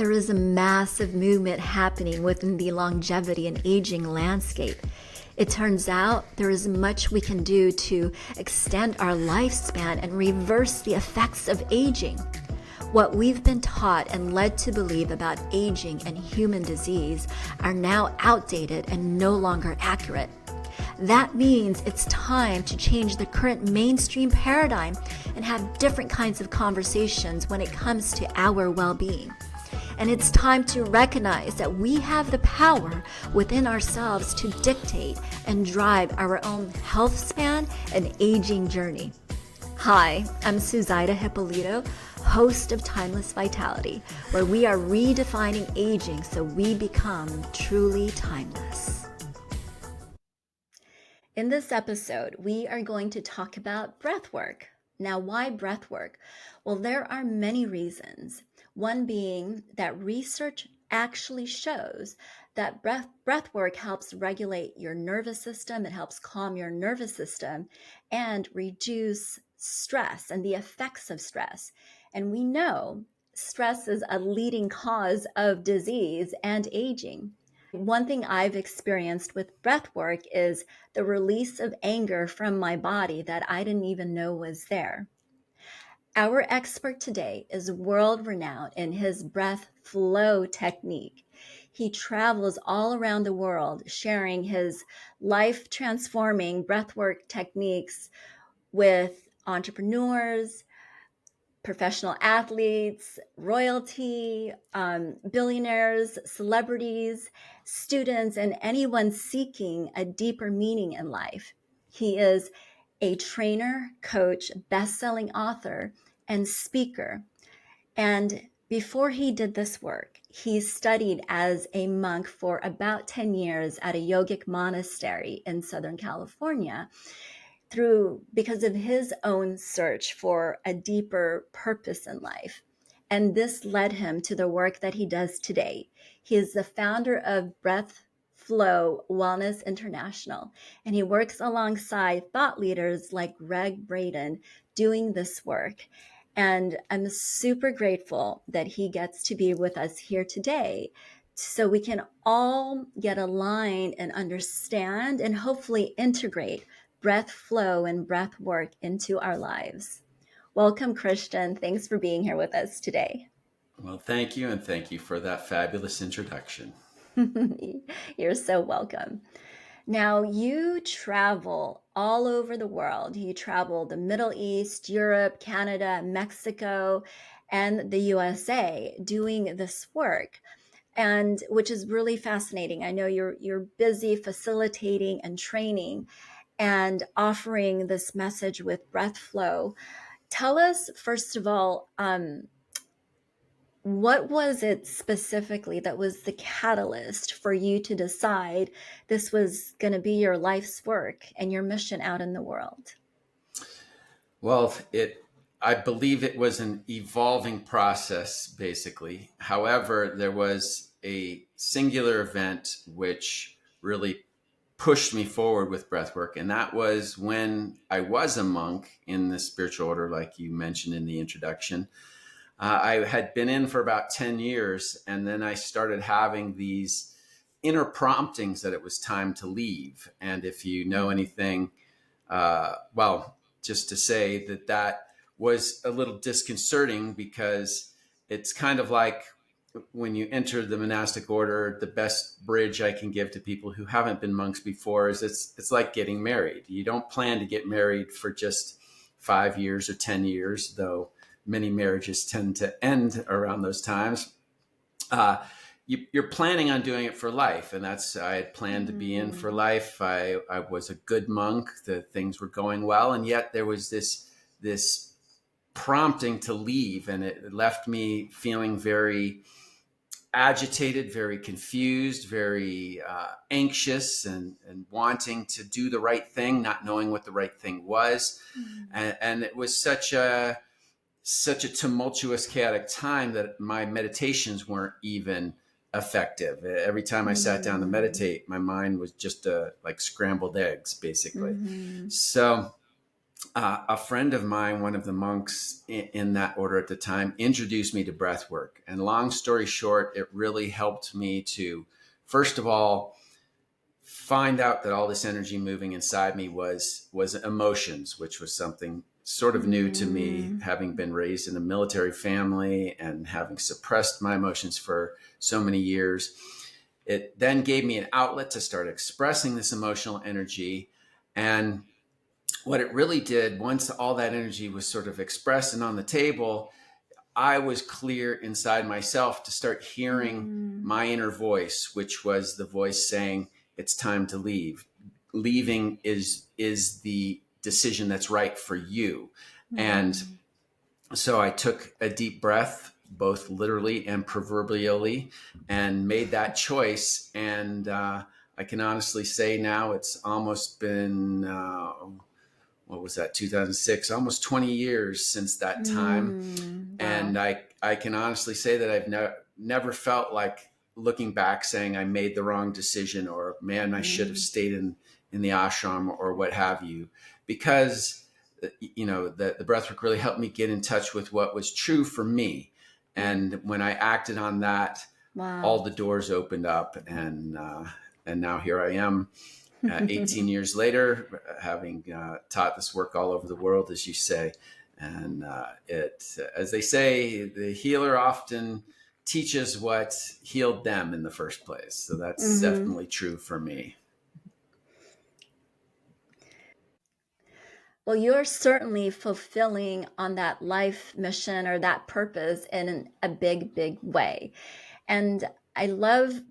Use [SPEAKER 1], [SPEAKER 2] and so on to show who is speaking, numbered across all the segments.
[SPEAKER 1] There is a massive movement happening within the longevity and aging landscape. It turns out there is much we can do to extend our lifespan and reverse the effects of aging. What we've been taught and led to believe about aging and human disease are now outdated and no longer accurate. That means it's time to change the current mainstream paradigm and have different kinds of conversations when it comes to our well-being. And it's time to recognize that we have the power within ourselves to dictate and drive our own health span and aging journey. Hi, I'm Suzaida Hippolito, host of Timeless Vitality, where we are redefining aging so we become truly timeless. In this episode, we are going to talk about breath work. Now, why breath work? Well, there are many reasons. One being that research actually shows that breath work helps regulate your nervous system. It helps calm your nervous system and reduce stress and the effects of stress. And we know stress is a leading cause of disease and aging. One thing I've experienced with breath work is the release of anger from my body that I didn't even know was there. Our expert today is world-renowned in his BreathFlow technique. He travels all around the world sharing his life-transforming breathwork techniques with entrepreneurs, professional athletes, royalty, billionaires, celebrities, students, and anyone seeking a deeper meaning in life. He is a trainer, coach, best-selling author, and speaker. And before he did this work, he studied as a monk for about 10 years at a yogic monastery in Southern California, because of his own search for a deeper purpose in life. And this led him to the work that he does today. He is the founder of BreathFlow Wellness International, and he works alongside thought leaders like Greg Braden doing this work. And I'm super grateful that he gets to be with us here today so we can all get aligned and understand and hopefully integrate breath flow and breath work into our lives. Welcome, Christian. Thanks for being here with us today.
[SPEAKER 2] Well, thank you. And thank you for that fabulous introduction.
[SPEAKER 1] You're so welcome. Now, you travel all over the world. You travel the Middle East, Europe, Canada, Mexico, and the USA doing this work, and which is really fascinating. I know you're busy facilitating and training and offering this message with BreathFlow. Tell us, first of all, what was it specifically that was the catalyst for you to decide this was going to be your life's work and your mission out in the world?
[SPEAKER 2] Well, I believe it was an evolving process, basically. However, there was a singular event which really pushed me forward with breathwork. And that was when I was a monk in the spiritual order, like you mentioned in the introduction. I had been in for about 10 years, and then I started having these inner promptings that it was time to leave. And if you know anything, just to say that was a little disconcerting, because it's kind of like when you enter the monastic order, the best bridge I can give to people who haven't been monks before is it's like getting married. You don't plan to get married for just 5 years or 10 years, though many marriages tend to end around those times. You're planning on doing it for life. And I had planned to be in for life. I was a good monk. The things were going well. And yet there was this prompting to leave. And it left me feeling very agitated, very confused, very anxious, and wanting to do the right thing, not knowing what the right thing was. And it was such a tumultuous, chaotic time that my meditations weren't even effective. Every time I sat down to meditate, my mind was just like scrambled eggs, basically. So a friend of mine, one of the monks in that order at the time, introduced me to breath work. And long story short, it really helped me to, first of all, find out that all this energy moving inside me was emotions, which was something sort of new to me,
[SPEAKER 1] Mm.
[SPEAKER 2] having been raised in a military family and having suppressed my emotions for so many years. It then gave me an outlet to start expressing this emotional energy. And what it really did, once all that energy was sort of expressed and on the table, I was clear inside myself to start hearing
[SPEAKER 1] Mm.
[SPEAKER 2] my inner voice, which was the voice saying, it's time to leave. Leaving is the decision that's right for you. And
[SPEAKER 1] Mm.
[SPEAKER 2] so I took a deep breath, both literally and proverbially, and made that choice. And I can honestly say now it's almost been, what was that, 2006, almost 20 years since that time.
[SPEAKER 1] Mm.
[SPEAKER 2] And
[SPEAKER 1] Wow.
[SPEAKER 2] I can honestly say that I've never felt like looking back saying I made the wrong decision or man, I should have
[SPEAKER 1] Mm.
[SPEAKER 2] stayed in the ashram or what have you, because the breathwork really helped me get in touch with what was true for me. And when I acted on that,
[SPEAKER 1] Wow.
[SPEAKER 2] all the doors opened up, and now here I am, 18 years later, having taught this work all over the world, as you say. And as they say, the healer often teaches what healed them in the first place. So that's
[SPEAKER 1] Hmm.
[SPEAKER 2] definitely true for me.
[SPEAKER 1] Well, you're certainly fulfilling on that life mission or that purpose in a big, big way. And I love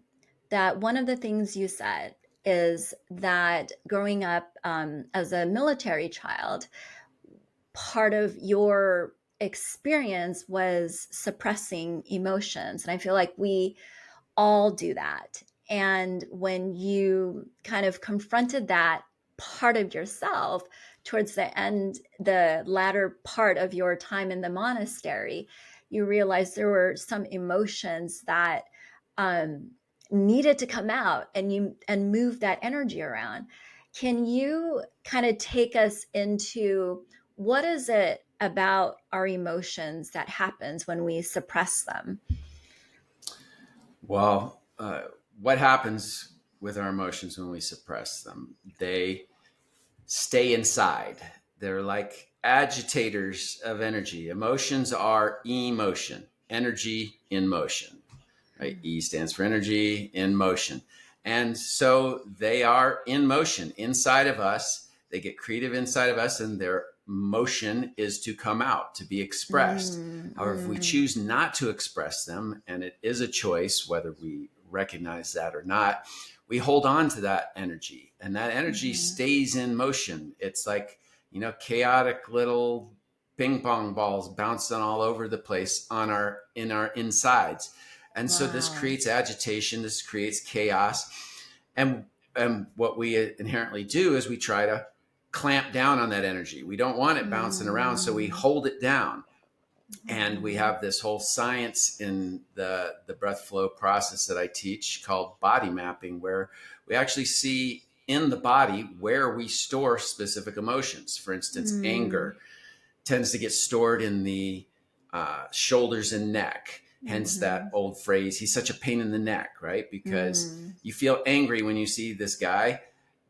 [SPEAKER 1] that one of the things you said is that growing up as a military child, part of your experience was suppressing emotions. And I feel like we all do that. And when you kind of confronted that part of yourself towards the end, the latter part of your time in the monastery, you realized there were some emotions that um, needed to come out, and move that energy around. Can you kind of take us into what is it about our emotions that happens when we suppress them?
[SPEAKER 2] Well, what happens with our emotions when we suppress them? They stay inside. They're like agitators of energy. Emotions are emotion, energy in motion. Right? E stands for energy in motion. And so they are in motion inside of us. They get creative inside of us, and their motion is to come out, to be expressed.
[SPEAKER 1] Mm,
[SPEAKER 2] However, if we
[SPEAKER 1] mm,
[SPEAKER 2] choose not to express them, and it is a choice whether we recognize that or not, we hold on to that energy, and that energy
[SPEAKER 1] mhm.
[SPEAKER 2] stays in motion. It's like, chaotic little ping pong balls bouncing all over the place in our insides. And so this
[SPEAKER 1] Wow.
[SPEAKER 2] creates agitation, this creates chaos. And what we inherently do is we try to clamp down on that energy. We don't want it bouncing around, so we
[SPEAKER 1] Mm,
[SPEAKER 2] hold it down. And we
[SPEAKER 1] mm.
[SPEAKER 2] have this whole science in the breath flow process that I teach called body mapping, where we actually see in the body where we store specific emotions. For instance,
[SPEAKER 1] Mm,
[SPEAKER 2] anger tends to get stored in the shoulders and neck. Hence that
[SPEAKER 1] mhm,
[SPEAKER 2] old phrase, he's such a pain in the neck, right? Because
[SPEAKER 1] mm.
[SPEAKER 2] you feel angry when you see this guy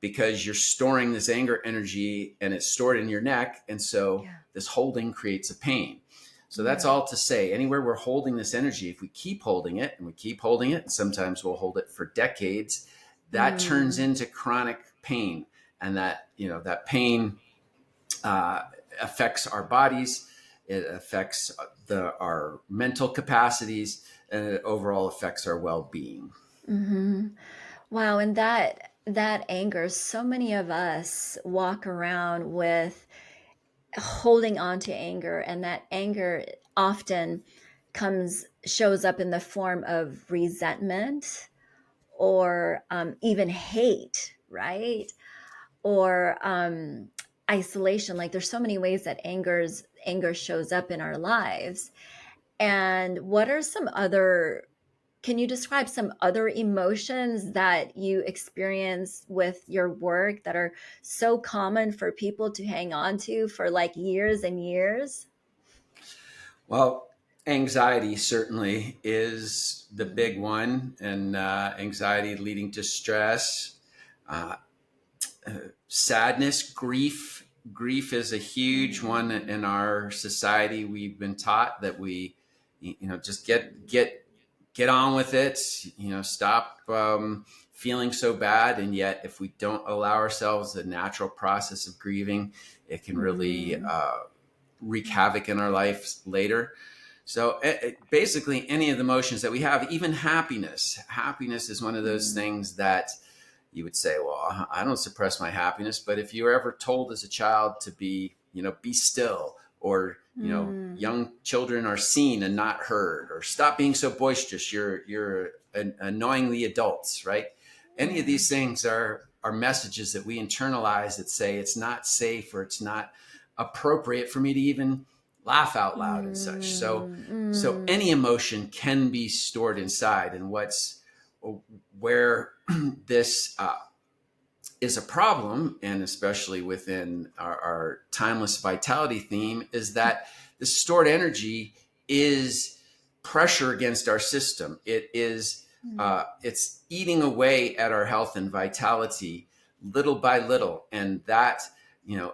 [SPEAKER 2] because you're storing this anger energy and it's stored in your neck. And so
[SPEAKER 1] Yeah.
[SPEAKER 2] this holding creates a pain. So that's
[SPEAKER 1] Mm,
[SPEAKER 2] all to say. Anywhere we're holding this energy, if we keep holding it and we keep holding it, and sometimes we'll hold it for decades, that turns
[SPEAKER 1] mm,
[SPEAKER 2] into chronic pain. And that pain uh, affects our bodies, it affects our mental capacities, and it overall affects our well-being.
[SPEAKER 1] mhm. Wow, and that anger, so many of us walk around with holding on to anger, and that anger often shows up in the form of resentment or even hate, right? Or isolation. Like there's so many ways that anger shows up in our lives. And what are some other Can you describe some other emotions that you experience with your work that are so common for people to hang on to for like years and years?
[SPEAKER 2] Well, anxiety certainly is the big
[SPEAKER 1] Mm.
[SPEAKER 2] one, and anxiety leading to stress, uh, sadness, grief. Grief is a huge one
[SPEAKER 1] Mm.
[SPEAKER 2] in our society. We've been taught that we, just get on with it. Stop feeling so bad. And yet, if we don't allow ourselves the natural process of grieving, it can really
[SPEAKER 1] Mm.
[SPEAKER 2] wreak havoc in our lives later. So basically, any of the emotions that we have, even happiness. Happiness is one of those
[SPEAKER 1] Mm.
[SPEAKER 2] things that you would say, well, I don't suppress my happiness. But if you were ever told as a child to be still, or,
[SPEAKER 1] Mm.
[SPEAKER 2] young children are seen and not heard, or stop being so boisterous, you're annoying the adults, right? Any of
[SPEAKER 1] Yeah.
[SPEAKER 2] these things are messages that we internalize that say it's not safe, or it's not appropriate for me to even laugh out loud and such.
[SPEAKER 1] Mm.
[SPEAKER 2] So
[SPEAKER 1] Mm.
[SPEAKER 2] any emotion can be stored inside. And where this is a problem, and especially within our timeless vitality theme, is that the stored energy is pressure against our system.
[SPEAKER 1] Mm.
[SPEAKER 2] It's eating away at our health and vitality little by little, and that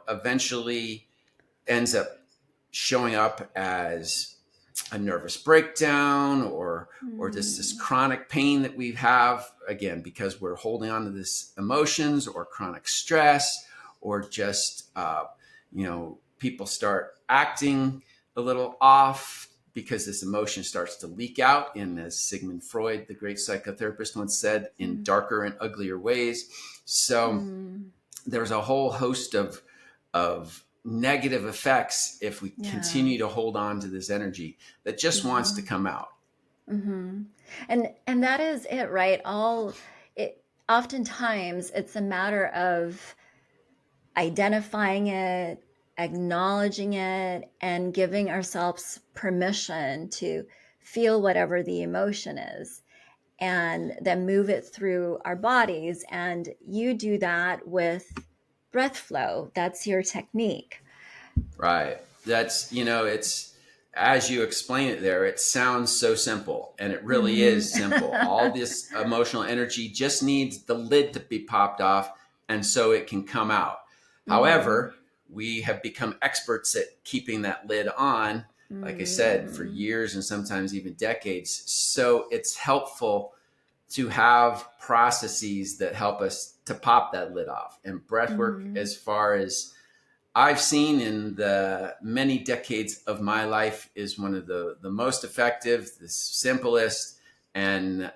[SPEAKER 2] eventually ends up showing up as a nervous breakdown, or just this
[SPEAKER 1] Mm.
[SPEAKER 2] chronic pain that we have, again, because we're holding on to this emotions, or chronic stress, or just people start acting a little off because this emotion starts to leak out in, as Sigmund Freud, the great psychotherapist, once said, in
[SPEAKER 1] Mm.
[SPEAKER 2] darker and uglier ways. So
[SPEAKER 1] Mm.
[SPEAKER 2] there's a whole host of negative effects if we
[SPEAKER 1] Yeah.
[SPEAKER 2] continue to hold on to this energy that just wants to
[SPEAKER 1] Mm-hmm.
[SPEAKER 2] come out.
[SPEAKER 1] Mm-hmm. And that is it, right? All it oftentimes it's a matter of identifying it, acknowledging it, and giving ourselves permission to feel whatever the emotion is, and then move it through our bodies. And you do that with breath flow. That's your technique.
[SPEAKER 2] Right. That's, it's, as you explain it there, it sounds so simple, and it really
[SPEAKER 1] Mm-hmm.
[SPEAKER 2] is simple. All this emotional energy just needs the lid to be popped off, and so it can come out.
[SPEAKER 1] Mm-hmm.
[SPEAKER 2] However, we have become experts at keeping that lid on, like I said, for
[SPEAKER 1] Mm-hmm.
[SPEAKER 2] years and sometimes even decades. So it's helpful to have processes that help us to pop that lid off. And breath work,
[SPEAKER 1] Mm-hmm.
[SPEAKER 2] as far as I've seen in the many decades of my life, is one of the most effective, the simplest, and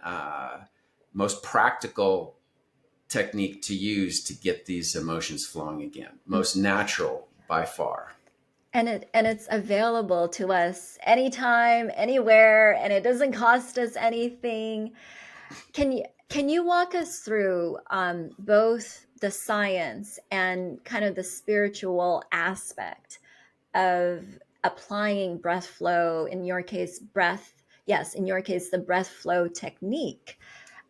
[SPEAKER 2] most practical technique to use to get these emotions flowing again. Most natural by far.
[SPEAKER 1] And it's available to us anytime, anywhere, and it doesn't cost us anything. Can you walk us through both the science and kind of the spiritual aspect of applying breath flow, in your case, yes, in your case, the breath flow technique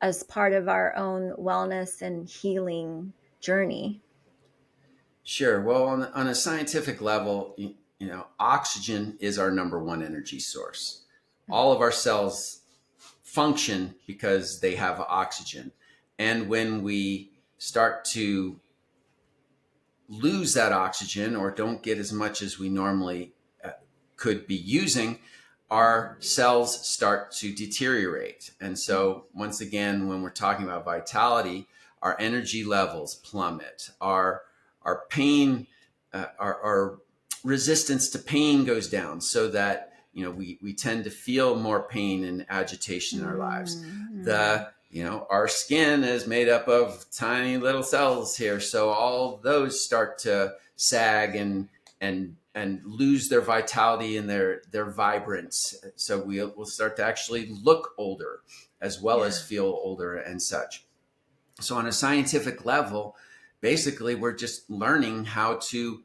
[SPEAKER 1] as part of our own wellness and healing journey?
[SPEAKER 2] Sure. Well, on a scientific level, oxygen is our number one energy source. All of our cells function because they have oxygen. And when we start to lose that oxygen, or don't get as much as we normally could be using, our cells start to deteriorate. And so, once again, when we're talking about vitality, our energy levels plummet. Our pain, our resistance to pain goes down, so that we tend to feel more pain and agitation in our lives.
[SPEAKER 1] Mm-hmm.
[SPEAKER 2] Our skin is made up of tiny little cells here, so all those start to sag and lose their vitality and their vibrance. So we'll start to actually look older, as well
[SPEAKER 1] Yeah.
[SPEAKER 2] as feel older and such. So on a scientific level, basically we're just learning how to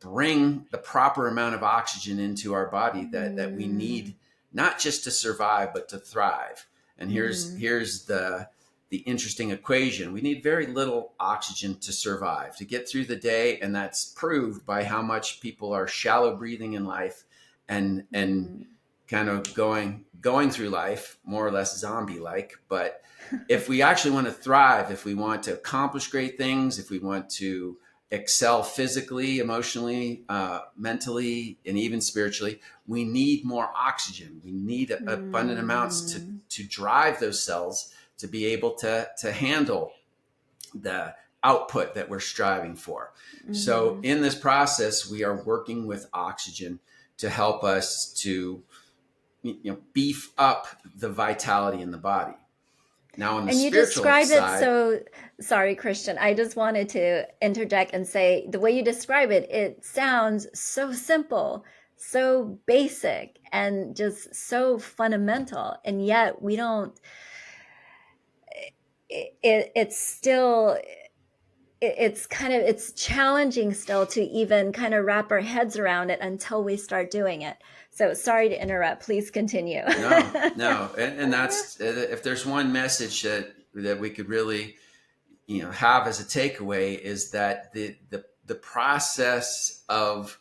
[SPEAKER 2] bring the proper amount of oxygen into our body that we
[SPEAKER 1] Mm-hmm.
[SPEAKER 2] need, not just to survive, but to thrive. And
[SPEAKER 1] Mm-hmm.
[SPEAKER 2] here's the interesting equation. We need very little oxygen to survive, to get through the day, and that's proved by how much people are shallow breathing in life and
[SPEAKER 1] Mm-hmm.
[SPEAKER 2] kind of going through life more or less zombie like. But if we actually want to thrive, if we want to accomplish great things, if we want to excel physically, emotionally, mentally, and even spiritually, we need more oxygen. We need abundant amounts
[SPEAKER 1] Mm-hmm.
[SPEAKER 2] to drive those cells to be able to handle the output that we're striving for. So
[SPEAKER 1] Mm-hmm.
[SPEAKER 2] in this process, we are working with oxygen to help us to beef up the vitality in the body. Now on the
[SPEAKER 1] And you
[SPEAKER 2] spiritual
[SPEAKER 1] describe it
[SPEAKER 2] side,
[SPEAKER 1] so, sorry, Christian. I just wanted to interject and say the way you describe it, it sounds so simple, so basic, and just so fundamental. And yet we don't, it's still, it's kind of, it's challenging still to even kind of wrap our heads around it until we start doing it. So sorry to interrupt. Please continue.
[SPEAKER 2] no, and that's if there's one message that we could really have as a takeaway is that the process of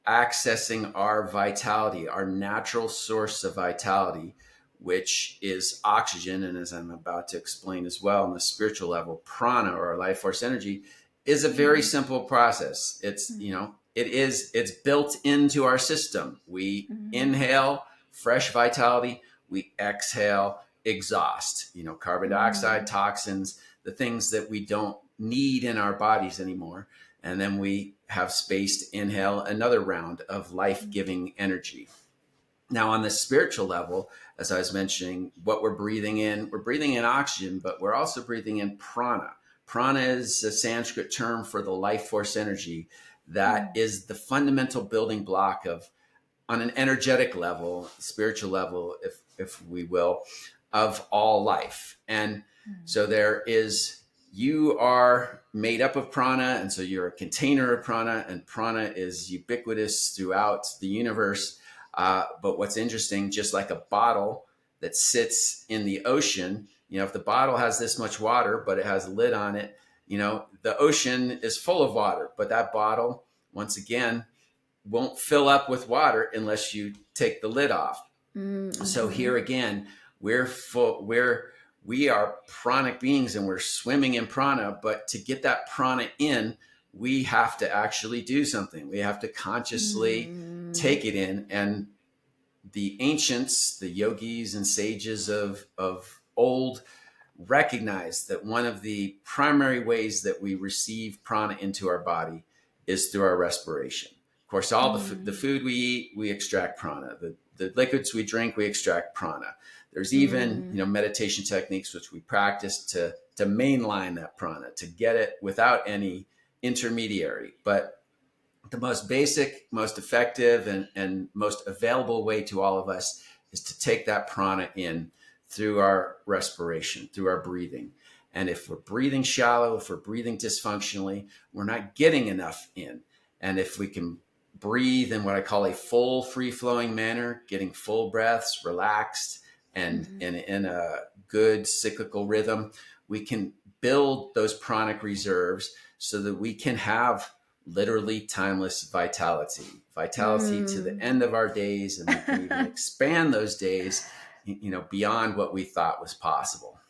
[SPEAKER 2] accessing our vitality, our natural source of vitality, which is oxygen, and as I'm about to explain as well on the spiritual level, prana or life force energy, is a very
[SPEAKER 1] Mhm.
[SPEAKER 2] simple process. It's built into our system. We
[SPEAKER 1] Mhm.
[SPEAKER 2] inhale fresh vitality, we exhale exhaust, carbon dioxide,
[SPEAKER 1] Mhm.
[SPEAKER 2] toxins, the things that we don't need in our bodies anymore. And then we have space to inhale another round of life-giving energy. Now, on the spiritual level, as I was mentioning, what we're breathing in oxygen, but we're also breathing in prana. Prana is a Sanskrit term for the life force energy that
[SPEAKER 1] Mhm.
[SPEAKER 2] is the fundamental building block of, on an energetic level, spiritual level, if we will, of all life. And so you are made up of prana, and so you're a container of prana, and prana is ubiquitous throughout the universe. But what's interesting, just like a bottle that sits in the ocean, if the bottle has this much water, but it has a lid on it, the ocean is full of water, but that bottle, once again, won't fill up with water unless you take the lid off. So
[SPEAKER 1] Mhm.
[SPEAKER 2] here again, we are pranic beings and we're swimming in prana, but to get that prana in, we have to actually do something. We have to consciously
[SPEAKER 1] Mhm.
[SPEAKER 2] take it in. And the ancients, the yogis and sages of old, recognize that one of the primary ways that we receive prana into our body is through our respiration. Of course, all the
[SPEAKER 1] Mhm.
[SPEAKER 2] food we eat, we extract prana. The liquids we drink, we extract prana. There's even
[SPEAKER 1] Mhm.
[SPEAKER 2] meditation techniques which we practice to mainline that prana, to get it without any intermediary. But the most basic, most effective, and most available way to all of us is to take that prana in through our respiration, through our breathing. And if we're breathing shallow, if we're breathing dysfunctionally, we're not getting enough in. And if we can breathe in what I call a full, free flowing manner, getting full breaths, relaxed, and
[SPEAKER 1] Mhm.
[SPEAKER 2] in a good cyclical rhythm, we can build those pranic reserves so that we can have literally timeless vitality to the
[SPEAKER 1] Mm.
[SPEAKER 2] end of our days, and we can even expand those days beyond what we thought was possible.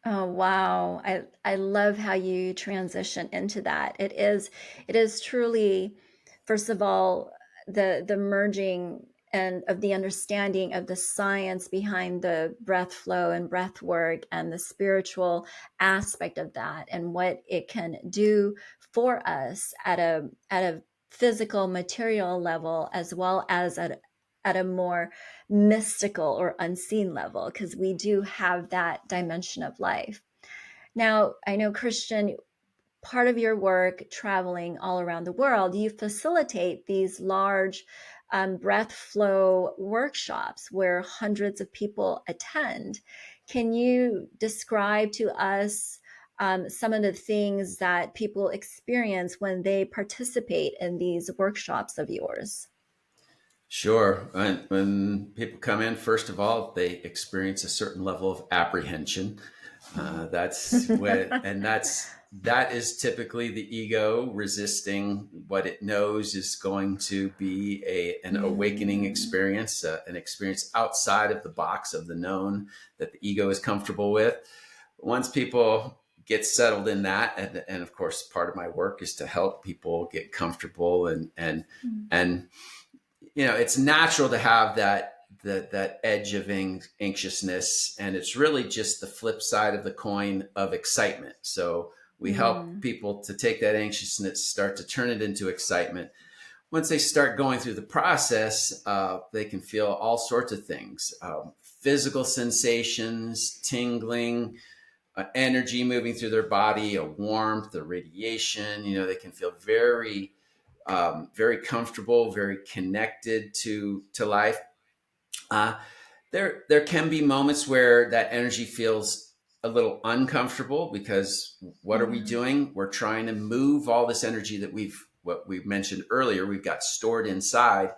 [SPEAKER 1] Oh wow. I love how you transition into that. It is truly, first of all, the merging and of the understanding of the science behind the breath flow and breath work and the spiritual aspect of that and what it can do for us at a physical material level as well as at a more mystical or unseen level, because we do have that dimension of life. Now, I know, Christian, part of your work traveling all around the world, you facilitate these large breath flow workshops where hundreds of people attend. Can you describe to us some of the things that people experience when they participate in these workshops of yours?
[SPEAKER 2] Sure. When people come in, first of all, they experience a certain level of apprehension. That is typically the ego resisting what it knows is going to be an awakening
[SPEAKER 1] Mm,
[SPEAKER 2] experience, an experience outside of the box of the known that the ego is comfortable with. Once people get settled in that, and of course, part of my work is to help people get comfortable and it's natural to have that edge of anxiousness, and it's really just the flip side of the coin of excitement. So we help
[SPEAKER 1] mm,
[SPEAKER 2] people to take that anxiousness, start to turn it into excitement. Once they start going through the process, they can feel all sorts of things, physical sensations, tingling, energy moving through their body, a warmth, a radiation. They can feel very comfortable, very connected to life. Uh, there can be moments where that energy feels a little uncomfortable because what are we
[SPEAKER 1] mm,
[SPEAKER 2] doing? We're trying to move all this energy that what we've mentioned earlier, we've got stored inside.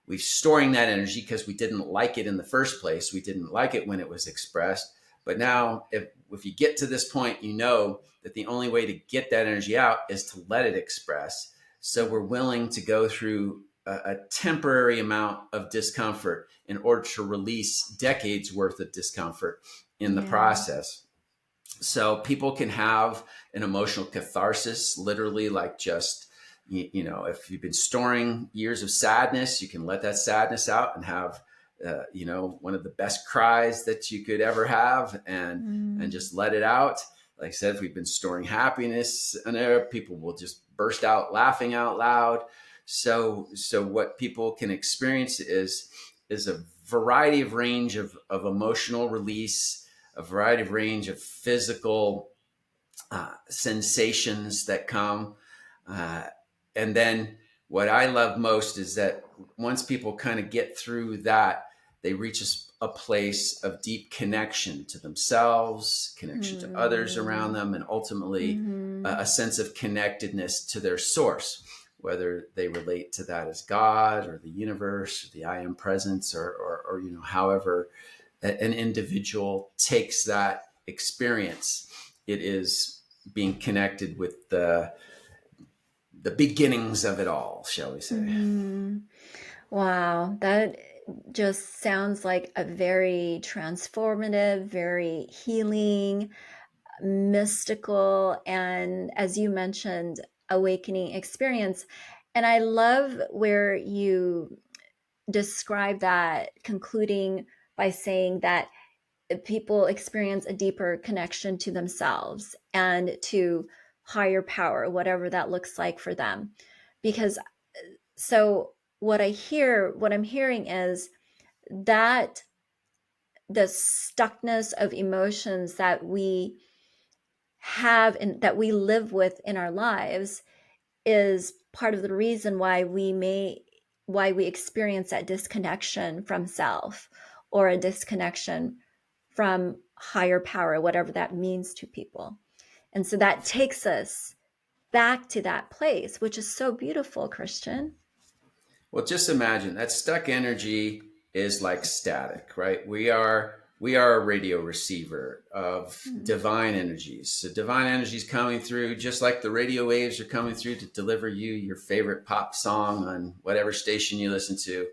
[SPEAKER 2] We're storing that energy because we didn't like it in the first place. We didn't like it when it was expressed. But now, if you get to this point, you know that the only way to get that energy out is to let it express. So we're willing to go through a temporary amount of discomfort in order to release decades worth of discomfort in the
[SPEAKER 1] yeah.
[SPEAKER 2] process. So people can have an emotional catharsis, literally, like just, if you've been storing years of sadness, you can let that sadness out and have, one of the best cries that you could ever have, and
[SPEAKER 1] Mm,
[SPEAKER 2] just let it out. Like I said, if we've been storing happiness in there, people will just burst out laughing out loud. So what people can experience is a variety of range of emotional release, a variety of range of physical sensations that come. Uh, and then what I love most is that once people kind of get through that, they reach a place of deep connection to themselves, connection to others around
[SPEAKER 1] mm,
[SPEAKER 2] them, and ultimately
[SPEAKER 1] mm,
[SPEAKER 2] a sense of connectedness to their source, whether they relate to that as God or the universe or the I am presence, or however an individual takes that experience. It is being connected with the beginnings of it all, shall we say.
[SPEAKER 1] mm. Wow, that just sounds like a very transformative, very healing, mystical, and as you mentioned, awakening experience. And I love where you describe that, concluding by saying that people experience a deeper connection to themselves and to higher power, whatever that looks like for them. Because so what I'm hearing is that the stuckness of emotions that we have and that we live with in our lives is part of the reason why we experience that disconnection from self, or a disconnection from higher power, whatever that means to people. And so that takes us back to that place, which is so beautiful, Christian.
[SPEAKER 2] Well, just imagine that stuck energy is like static, right? We are a radio receiver of
[SPEAKER 1] Mm,
[SPEAKER 2] divine energies. So divine energies coming through, just like the radio waves are coming through to deliver you your favorite pop song on whatever station you listen to.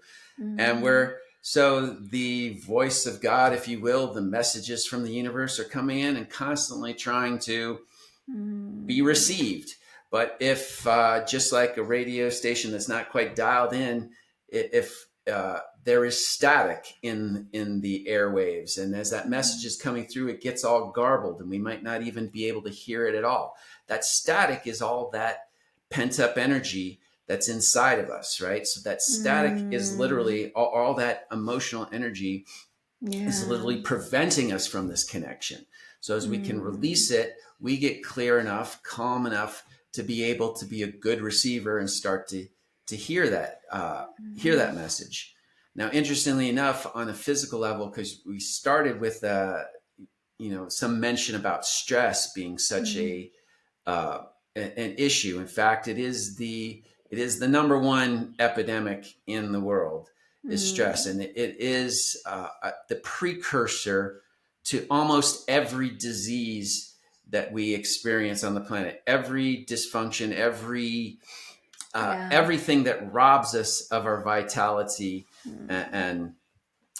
[SPEAKER 2] And
[SPEAKER 1] mm,
[SPEAKER 2] we're so the voice of God, if you will, the messages from the universe are coming in and constantly trying to be
[SPEAKER 1] mm,
[SPEAKER 2] received. But if just like a radio station that's not quite dialed in, if there is static in the airwaves, and as that message
[SPEAKER 1] mm,
[SPEAKER 2] is coming through, it gets all garbled, and we might not even be able to hear it at all. That static is all that pent up energy that's inside of us, right? So that static is
[SPEAKER 1] mm,
[SPEAKER 2] literally all that emotional energy is literally
[SPEAKER 1] yeah.
[SPEAKER 2] preventing us from this connection. So as we can
[SPEAKER 1] Mm,
[SPEAKER 2] release it, we get clear enough, calm enough to be able to be a good receiver and start to hear that
[SPEAKER 1] mm,
[SPEAKER 2] message. Now, interestingly enough, on a physical level, because we started with some mention about stress being such
[SPEAKER 1] mm,
[SPEAKER 2] uh, an issue. In fact, it is the number one epidemic in the world. is stress, and it is the precursor to almost every disease that we experience on the planet. Every dysfunction,
[SPEAKER 1] Yeah.
[SPEAKER 2] everything that robs us of our vitality and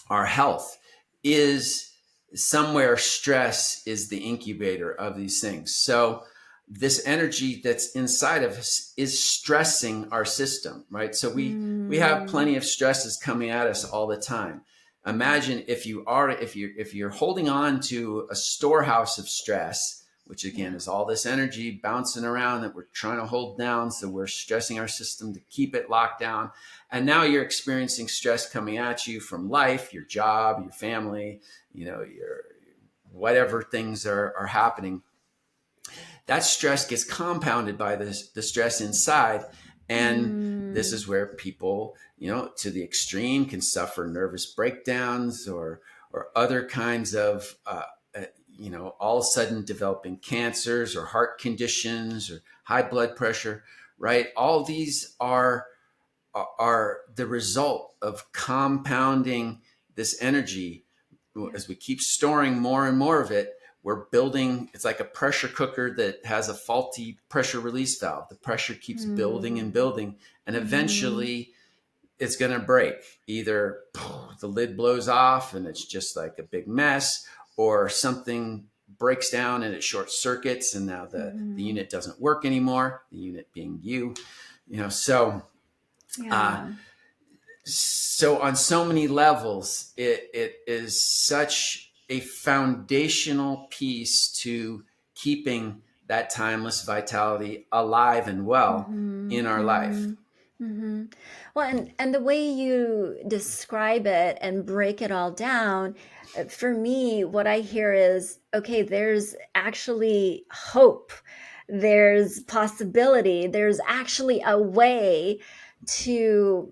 [SPEAKER 2] our health is somewhere. Stress is the incubator of these things. So this energy that's inside of us is stressing our system, right? So we have plenty of stresses coming at us all the time. Imagine if you're holding on to a storehouse of stress, which again is all this energy bouncing around that we're trying to hold down. So we're stressing our system to keep it locked down. And now you're experiencing stress coming at you from life, your job, your family, your whatever things are happening. That stress gets compounded by the stress inside. And this is where people, to the extreme, can suffer nervous breakdowns or other kinds of all of a sudden developing cancers or heart conditions or high blood pressure, right? All these are the result of compounding this energy. As we keep storing more and more of it, we're building. It's like a pressure cooker that has a faulty pressure release valve. The pressure keeps building and building, and eventually it's going to break. Either the lid blows off and it's just like a big mess, or something breaks down and it short circuits, and now the unit doesn't work anymore. The unit being so.
[SPEAKER 1] Yeah.
[SPEAKER 2] So on so many levels, it is such a foundational piece to keeping that timeless vitality alive and well in our life.
[SPEAKER 1] Well, and the way you describe it and break it all down, for me, what I hear is, okay, there's actually hope. There's possibility. There's actually a way to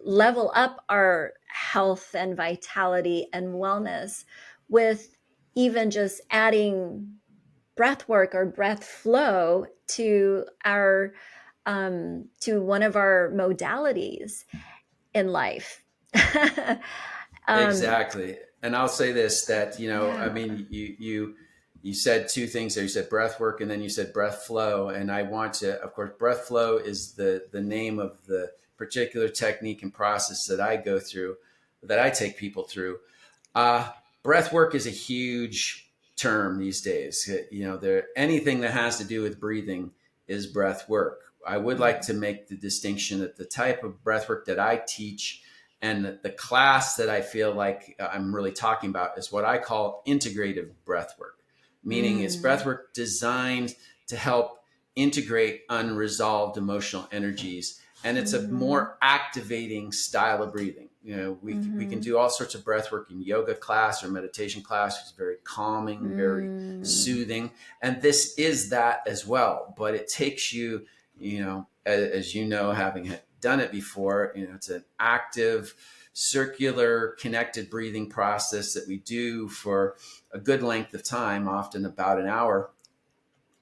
[SPEAKER 1] level up our health and vitality and wellness with even just adding breath work or breath flow to our to one of our modalities in life.
[SPEAKER 2] Exactly. And I'll say this, that, I
[SPEAKER 1] Yeah.
[SPEAKER 2] mean, you said two things there. You said breath work and then you said breath flow. And I want to, of course, breath flow is the name of the particular technique and process that I go through, that I take people through. Breath work is a huge term these days. Anything that has to do with breathing is breath work. I would like to make the distinction that the type of breath work that I teach and the class that I feel like I'm really talking about is what I call integrative breath work, meaning it's breath work designed to help integrate unresolved emotional energies. And it's a more activating style of breathing. We can do all sorts of breath work in yoga class or meditation class. It's very calming, very soothing. And this is that as well. But it takes you, as having done it before, it's an active, circular, connected breathing process that we do for a good length of time, often about an hour.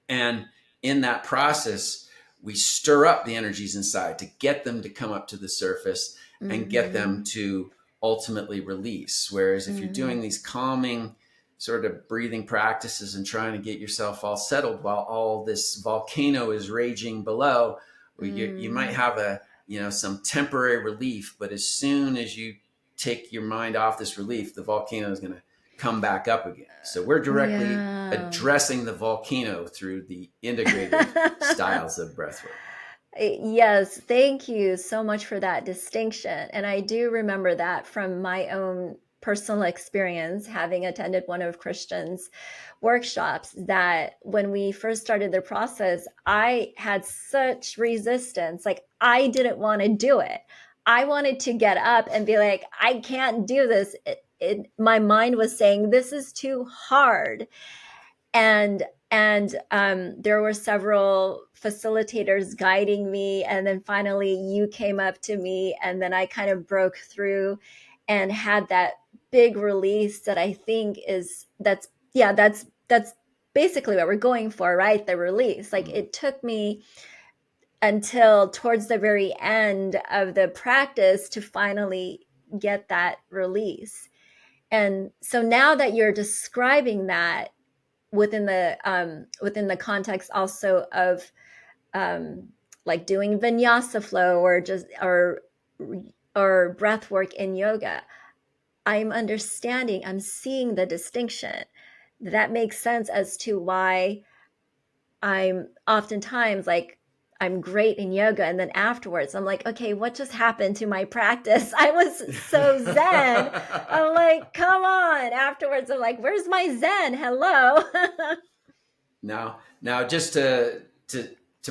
[SPEAKER 2] And in that process, we stir up the energies inside to get them to come up to the surface and get them to ultimately release. Whereas if you're doing these calming sort of breathing practices and trying to get yourself all settled while all this volcano is raging below, you might have some temporary relief, but as soon as you take your mind off this relief, the volcano is going to come back up again. So we're directly addressing the volcano through the integrative styles of breathwork.
[SPEAKER 1] Yes, thank you so much for that distinction. And I do remember that from my own personal experience, having attended one of Christian's workshops, that when we first started the process, I had such resistance. Like, I didn't want to do it. I wanted to get up and be like, I can't do this. My mind was saying, this is too hard. And there were several facilitators guiding me, and then finally you came up to me, and then I kind of broke through and had that big release that I think that's basically what we're going for, right? The release. Like, it took me until towards the very end of the practice to finally get that release. And so now that you're describing that within the context also of like doing vinyasa flow or just or breath work in yoga, I'm understanding, I'm seeing the distinction. That makes sense as to why I'm oftentimes like, I'm great in yoga. And then afterwards, I'm like, okay, what just happened to my practice? I was so zen. I'm like, come on. Afterwards, I'm like, where's my zen? Hello.
[SPEAKER 2] Now, just to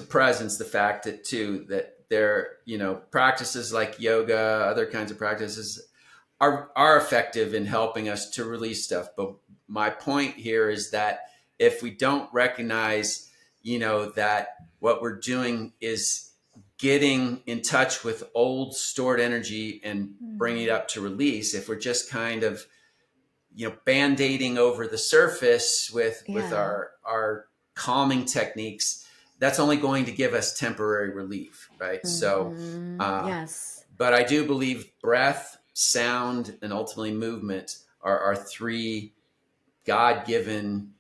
[SPEAKER 2] presence the fact that too that there, practices like yoga, other kinds of practices are effective in helping us to release stuff. But my point here is that if we don't recognize, that what we're doing is getting in touch with old stored energy and bringing it up to release, if we're just kind of, band-aiding over the surface with our calming techniques, that's only going to give us temporary relief, right? So,
[SPEAKER 1] yes.
[SPEAKER 2] but I do believe breath, sound, and ultimately movement are three God-given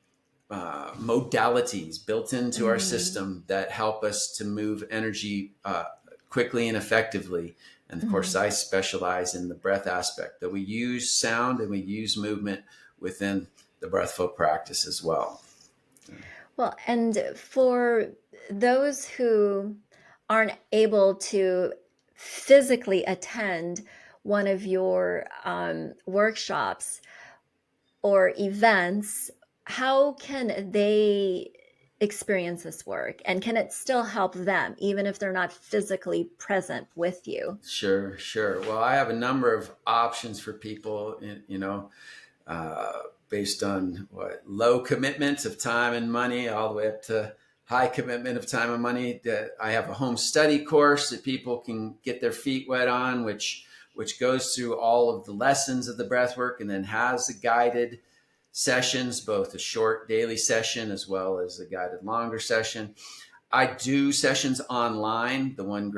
[SPEAKER 2] modalities built into our system that help us to move energy quickly and effectively. And of course, I specialize in the breath aspect, that we use sound and we use movement within the BreathFlow practice as well.
[SPEAKER 1] Well, and for those who aren't able to physically attend one of your workshops or events, how can they experience this work? And can it still help them, even if they're not physically present with you?
[SPEAKER 2] Sure. Well, I have a number of options for people, based on low commitment of time and money, all the way up to high commitment of time and money. I have a home study course that people can get their feet wet on, which goes through all of the lessons of the breath work and then has the guided sessions, both a short daily session as well as a guided longer session. I do sessions online. The only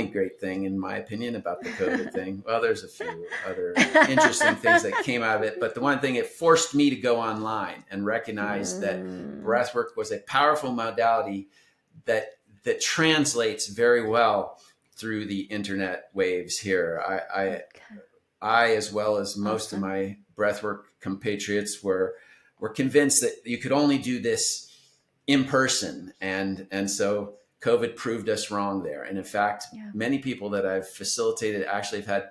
[SPEAKER 2] great thing, in my opinion, about the COVID thing, well, there's a few other interesting things that came out of it, but the one thing, it forced me to go online and recognize that breathwork was a powerful modality that translates very well through the internet waves here. I as well as most of my breathwork compatriots were convinced that you could only do this in person, and so COVID proved us wrong there. And in fact, many people that I've facilitated actually have had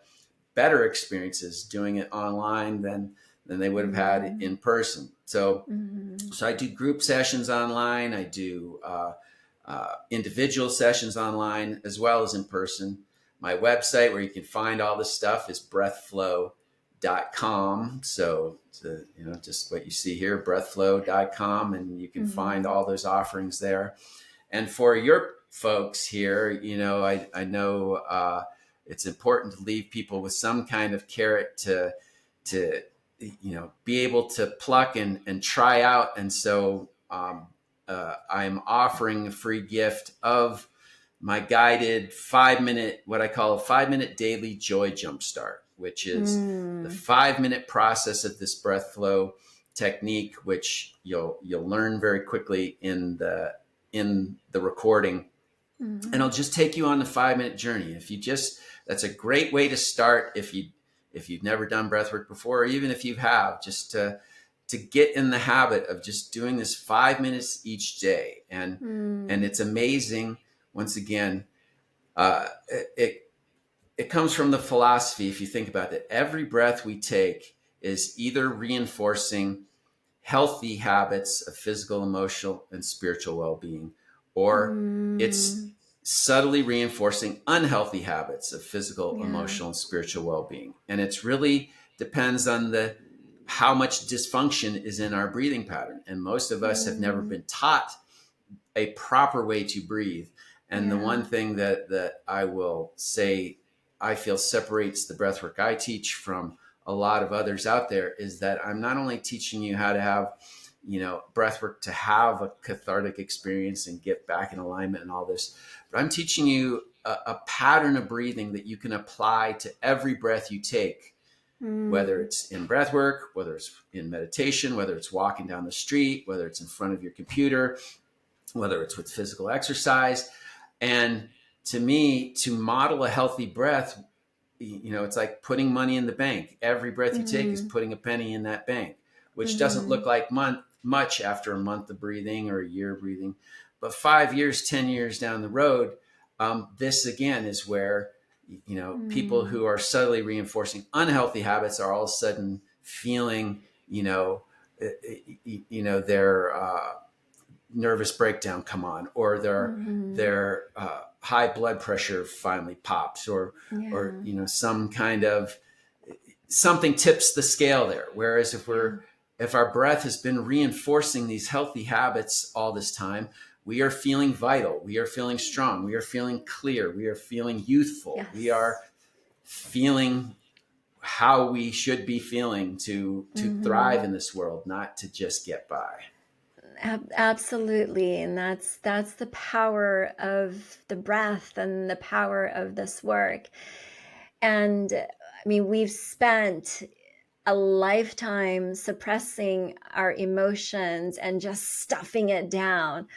[SPEAKER 2] better experiences doing it online than they would have had in person. So I do group sessions online. I do individual sessions online as well as in person. My website where you can find all this stuff is breathflow.com. So, just what you see here, breathflow.com, and you can find all those offerings there. And for your folks here, I know it's important to leave people with some kind of carrot to be able to pluck and try out. And so I'm offering a free gift of my guided 5-minute, what I call a 5-minute daily joy jumpstart, which is the 5-minute process of this breath flow technique, which you'll learn very quickly in the recording. And it'll just take you on the 5-minute journey. That's a great way to start if you've never done breathwork before, or even if you have, just to get in the habit of just doing this 5 minutes each day. And it's amazing. Once again, it comes from the philosophy, if you think about it, every breath we take is either reinforcing healthy habits of physical, emotional, and spiritual well-being, or it's subtly reinforcing unhealthy habits of physical, emotional, and spiritual well-being. And it's really depends on how much dysfunction is in our breathing pattern. And most of us have never been taught a proper way to breathe. And the one thing that I will say I feel separates the breathwork I teach from a lot of others out there is that I'm not only teaching you how to have breath work to have a cathartic experience and get back in alignment and all this. But I'm teaching you a pattern of breathing that you can apply to every breath you take, whether it's in breath work, whether it's in meditation, whether it's walking down the street, whether it's in front of your computer, whether it's with physical exercise. And to me, to model a healthy breath, it's like putting money in the bank. Every breath you take is putting a penny in that bank, which doesn't look like much after a month of breathing or a year of breathing. But 5 years, 10 years down the road, this again is where, people who are subtly reinforcing unhealthy habits are all of a sudden feeling, their nervous breakdown come on, or their high blood pressure finally pops, or some kind of something tips the scale there. Whereas if our breath has been reinforcing these healthy habits all this time, we are feeling vital, we are feeling strong, we are feeling clear, we are feeling youthful, we are feeling how we should be feeling to thrive in this world, not to just get by.
[SPEAKER 1] Absolutely. And that's the power of the breath and the power of this work. And I mean, we've spent a lifetime suppressing our emotions and just stuffing it down.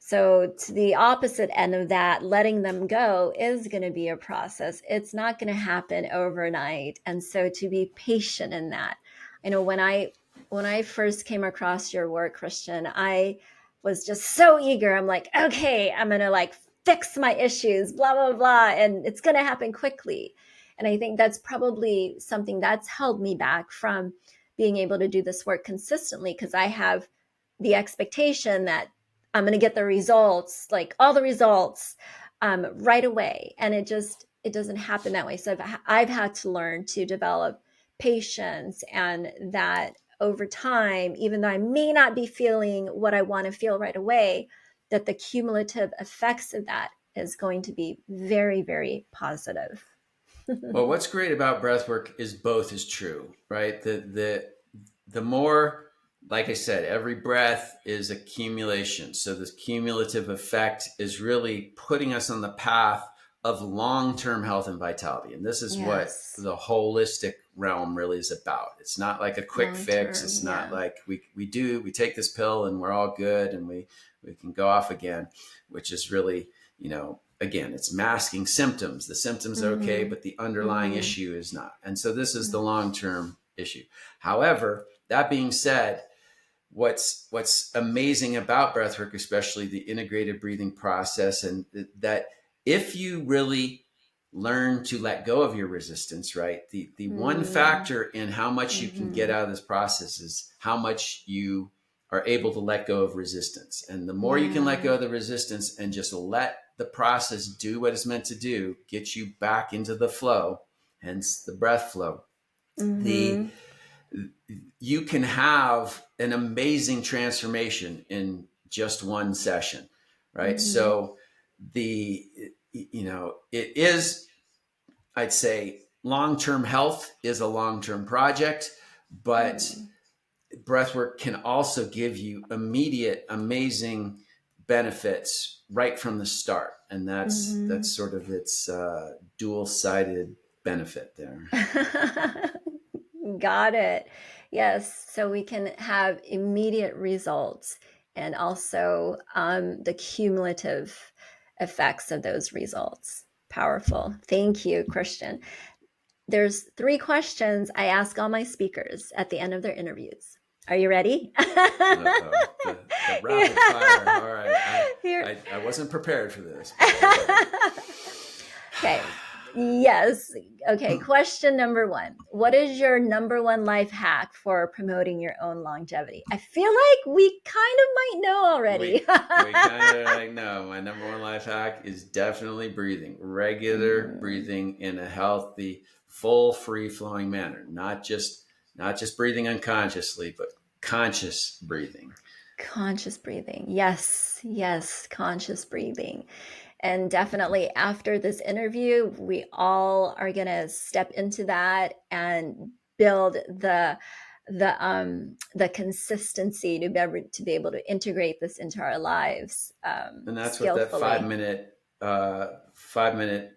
[SPEAKER 1] So to the opposite end of that, letting them go is going to be a process. It's not going to happen overnight. And so to be patient in that, when I first came across your work, Christian, I was just so eager. I'm like, okay, I'm going to fix my issues, blah, blah, blah. And it's going to happen quickly. And I think that's probably something that's held me back from being able to do this work consistently, because I have the expectation that I'm going to get the results, all the results right away. And it doesn't happen that way. So I've had to learn to develop patience, and that over time, even though I may not be feeling what I want to feel right away, that the cumulative effects of that is going to be very, very positive.
[SPEAKER 2] Well, what's great about breath work is both is true, right? The more, like I said, every breath is accumulation. So this cumulative effect is really putting us on the path of long-term health and vitality. And this is what the holistic realm really is about. It's not like a quick fix. It's not like we take this pill and we're all good and we can go off again, which is really, again, it's masking symptoms. The symptoms are okay, but the underlying issue is not. And so this is the long-term issue. However, that being said, what's amazing about breathwork, especially the integrated breathing process, and that if you really learn to let go of your resistance, right? The one factor in how much you can get out of this process is how much you are able to let go of resistance. And the more you can let go of the resistance and just let the process do what it's meant to do, get you back into the flow, hence the breath flow. You can have an amazing transformation in just one session, right? So it is, I'd say, long-term health is a long-term project, but breathwork can also give you immediate, amazing benefits right from the start. And that's sort of its dual-sided benefit there.
[SPEAKER 1] Got it. Yes. So we can have immediate results, and also the cumulative effects of those results. Powerful. Thank you, Christian. There's 3 questions I ask all my speakers at the end of their interviews. Are you ready?
[SPEAKER 2] The rapid fire. All right. I wasn't prepared for this.
[SPEAKER 1] Okay. Yes. Okay. Question number 1. What is your number 1 life hack for promoting your own longevity? I feel like we kind of might know already.
[SPEAKER 2] We kind of know. My number 1 life hack is definitely breathing. Regular breathing in a healthy, full, free-flowing manner. Not just breathing unconsciously, but conscious breathing.
[SPEAKER 1] Conscious breathing. Yes. Conscious breathing. And definitely after this interview, we all are going to step into that and build the the consistency to be able to integrate this into our lives
[SPEAKER 2] And that's what that
[SPEAKER 1] skillfully.
[SPEAKER 2] 5 minute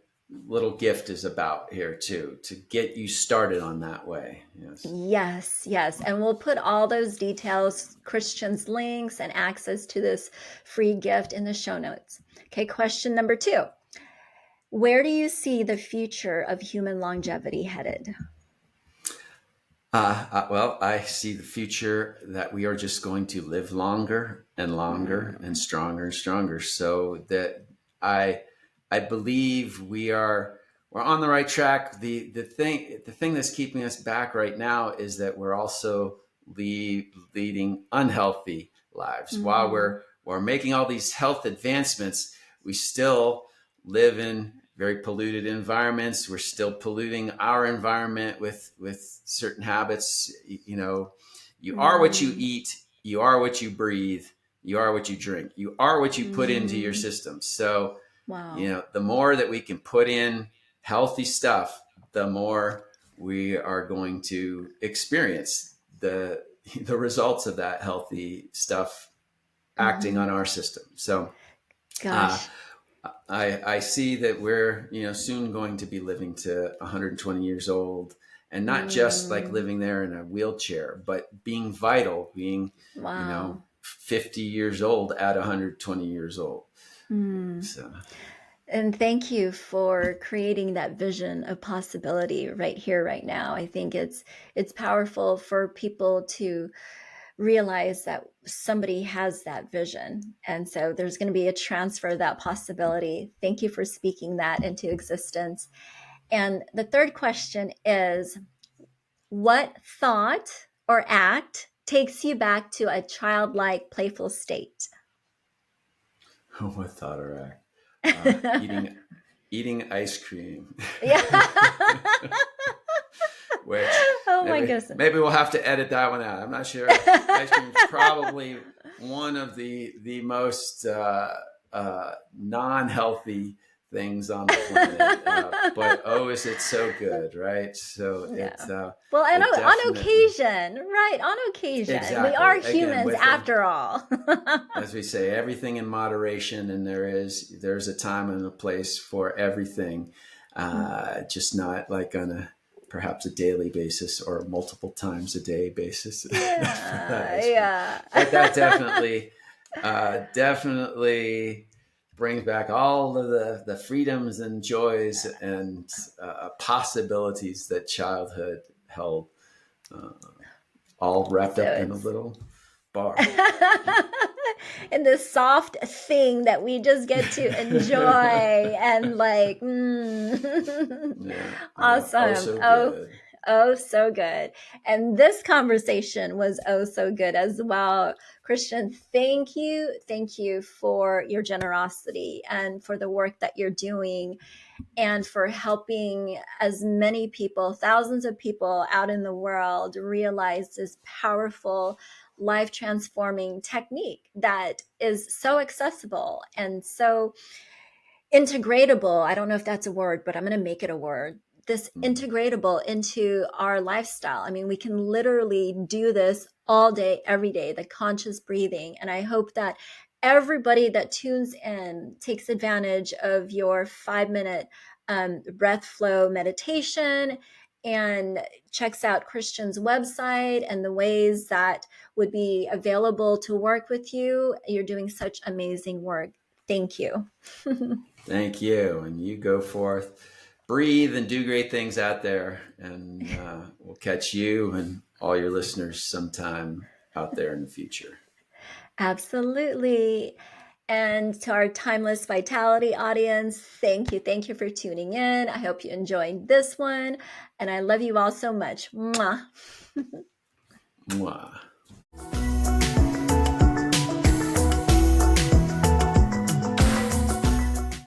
[SPEAKER 2] little gift is about here too, to get you started on that way. Yes.
[SPEAKER 1] Yes, yes. And we'll put all those details, Christian's links, and access to this free gift in the show notes. Okay, question number 2. Where do you see the future of human longevity headed?
[SPEAKER 2] Well, I see the future that we are just going to live longer and longer and
[SPEAKER 1] Mm,
[SPEAKER 2] stronger and stronger. So that I, I believe we're on the right track. The thing that's keeping us back right now is that we're also leading unhealthy lives. While
[SPEAKER 1] mm,
[SPEAKER 2] we're making all these health advancements, we still live in very polluted environments. We're still polluting our environment with certain habits. You are what you
[SPEAKER 1] mm,
[SPEAKER 2] eat, you are what you breathe, you are what you drink, you are what you put into your
[SPEAKER 1] mm.
[SPEAKER 2] system. So,
[SPEAKER 1] Wow.
[SPEAKER 2] the more that we can put in healthy stuff, the more we are going to experience the results of that healthy stuff acting
[SPEAKER 1] Hmm.
[SPEAKER 2] on our system. So, uh,
[SPEAKER 1] Gosh.
[SPEAKER 2] I see that we're soon going to be living to 120 years old, and not just like
[SPEAKER 1] Mm,
[SPEAKER 2] living there in a wheelchair, but being vital, being
[SPEAKER 1] wow.
[SPEAKER 2] 50 years old at 120 years old.
[SPEAKER 1] Hmm.
[SPEAKER 2] So
[SPEAKER 1] And thank you for creating that vision of possibility right here, right now. I think it's powerful for people to realize that somebody has that vision. And so there's going to be a transfer of that possibility. Thank you for speaking that into existence. And the third question is, what thought or act takes you back to a childlike, playful state?
[SPEAKER 2] what thought or act?
[SPEAKER 1] Yeah.
[SPEAKER 2] Eating ice cream. Which
[SPEAKER 1] Oh my
[SPEAKER 2] maybe
[SPEAKER 1] goodness.
[SPEAKER 2] maybe we'll have to edit that one out. I'm not sure. Ice cream is probably one of the most non-healthy things on the planet. But oh, is it so good, right? So
[SPEAKER 1] Yeah.
[SPEAKER 2] it
[SPEAKER 1] Well, and
[SPEAKER 2] it
[SPEAKER 1] on
[SPEAKER 2] definitely
[SPEAKER 1] occasion, right? On occasion. We are
[SPEAKER 2] exactly, again,
[SPEAKER 1] humans after all.
[SPEAKER 2] as we say, everything in moderation, and there's a time and a place for everything. Just not like on a perhaps a daily basis or multiple times a day basis for that
[SPEAKER 1] Yeah,
[SPEAKER 2] ice cream.
[SPEAKER 1] yeah.
[SPEAKER 2] But that definitely brings back all of the freedoms and joys and possibilities that childhood held, uh, all wrapped
[SPEAKER 1] So
[SPEAKER 2] up in a
[SPEAKER 1] it's
[SPEAKER 2] little bar.
[SPEAKER 1] and this soft thing that we just get to enjoy and like,
[SPEAKER 2] Yeah, yeah. Oh,
[SPEAKER 1] awesome.
[SPEAKER 2] so
[SPEAKER 1] Oh,
[SPEAKER 2] good.
[SPEAKER 1] oh, so good. And this conversation was oh so good as well. Christian, thank you. Thank you for your generosity and for the work that you're doing and for helping as many people, thousands of people out in the world realize this powerful, life transforming technique that is so accessible and so integratable. I don't know if that's a word, but I'm going to make it a word. This
[SPEAKER 2] Mm.
[SPEAKER 1] integratable into our lifestyle. I mean, we can literally do this all day, every day, the conscious breathing. And I hope that everybody that tunes in takes advantage of your 5 minute breath flow meditation and checks out Christian's website and the ways that would be available to work with you. You're doing such amazing work. Thank you.
[SPEAKER 2] Thank you. And you go forth, breathe, and do great things out there. And we'll catch you and all your listeners sometime out there in the future.
[SPEAKER 1] Absolutely. And to our Timeless Vitality audience, thank you. Thank you for tuning in. I hope you enjoyed this one. And I love you all so much. Mwah.
[SPEAKER 2] Mwah.